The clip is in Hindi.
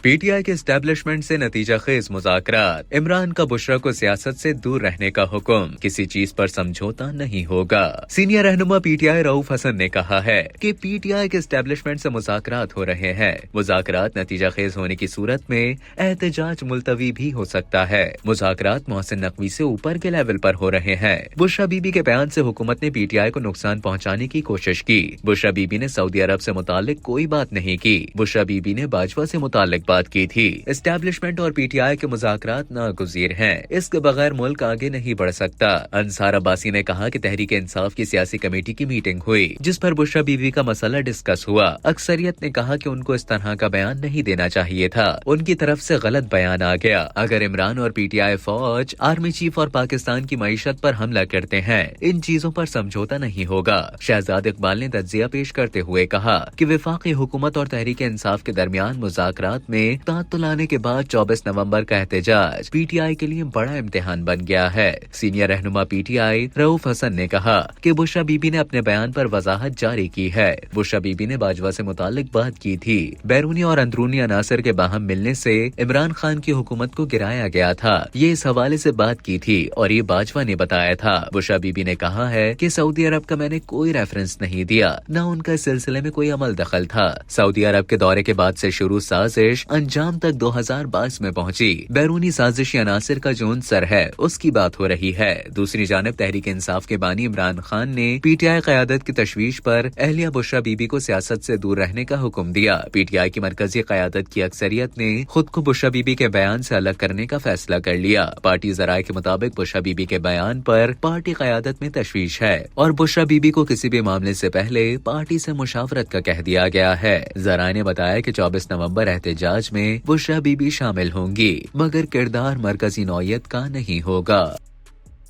पीटीआई के एस्टेब्लिशमेंट से नतीजा खेज मुज़ाकरात। इमरान का बुशरा को सियासत से दूर रहने का हुक्म, किसी चीज पर समझौता नहीं होगा। सीनियर रहनुमा पीटीआई रऊफ हसन ने कहा है कि पीटीआई के एस्टेब्लिशमेंट से मुज़ाकरात हो रहे हैं। मुज़ाकरात नतीजा खेज होने की सूरत में एहतजाज मुलतवी भी हो सकता है। मुज़ाकरात मोहसिन नकवी से ऊपर के लेवल पर हो रहे हैं। बुशरा बीबी के बयान से हुकूमत ने पीटीआई को नुकसान पहुँचाने की कोशिश की। बुशरा बीबी ने सऊदी अरब से मुतालिक कोई बात नहीं की। बुशरा बीबी ने बाजवा से मुतालिक बात की थी। एस्टेब्लिशमेंट और पीटीआई के मुज़ाकरात नागुज़ीर हैं। इसके बगैर मुल्क आगे नहीं बढ़ सकता। अंसार अब्बासी ने कहा कि तहरीक इंसाफ की सियासी कमेटी की मीटिंग हुई, जिस पर बुशरा बीबी का मसला डिस्कस हुआ। अक्सरियत ने कहा कि उनको इस तरह का बयान नहीं देना चाहिए था, उनकी तरफ से गलत बयान आ गया। अगर इमरान और पीटीआई फौज, आर्मी चीफ और पाकिस्तान की मईशत पर हमला करते हैं, इन चीजों पर समझौता नहीं होगा। शहजाद इकबाल ने तज्जिया पेश करते हुए कहा कि वफाकी हुकूमत और तहरीक इंसाफ के दरमियान मुज़ाकरात में तातुल आने के बाद 24 नवंबर का एहतजाज पीटीआई के लिए बड़ा इम्तिहान बन गया है। सीनियर रहनुमा पीटीआई रऊफ हसन ने कहा कि बुशरा बीबी ने अपने बयान पर वजाहत जारी की है। बुशरा बीबी ने बाजवा से मुतालिक बात की थी। बैरूनी और अंदरूनी अनासर के बाहम मिलने से इमरान खान की हुकूमत को गिराया गया था, ये इस हवाले से बात की थी और ये बाजवा ने बताया था। बुशरा बीबी ने कहा है कि सऊदी अरब का मैंने कोई रेफरेंस नहीं दिया, न उनका इस सिलसिले में कोई अमल दखल था। सऊदी अरब के दौरे के बाद से शुरू साजिश अंजाम तक 2022 में पहुंची। बैरूनी साजिशी अनासिर का जो सर है उसकी बात हो रही है। दूसरी जानब तहरीक इंसाफ के बानी इमरान खान ने पीटीआई क़यादत की तशवीश पर अहलिया बुशरा बीबी को सियासत से दूर रहने का हुक्म दिया। पीटीआई की मरकजी क़यादत की अक्सरियत ने खुद को बुशरा बीबी के बयान से अलग करने का फैसला कर लिया। पार्टी ज़राए के मुताबिक बुशरा बीबी के बयान पर पार्टी क़यादत में तशवीश है और बुशरा बीबी को किसी भी मामले से पहले पार्टी से मुशावरत का कह दिया गया है। ज़राए ने बताया कि 24 नवंबर एहतजाज में बुशरा बीबी शामिल होंगी, मगर किरदार मरकजी नौयत का नहीं होगा।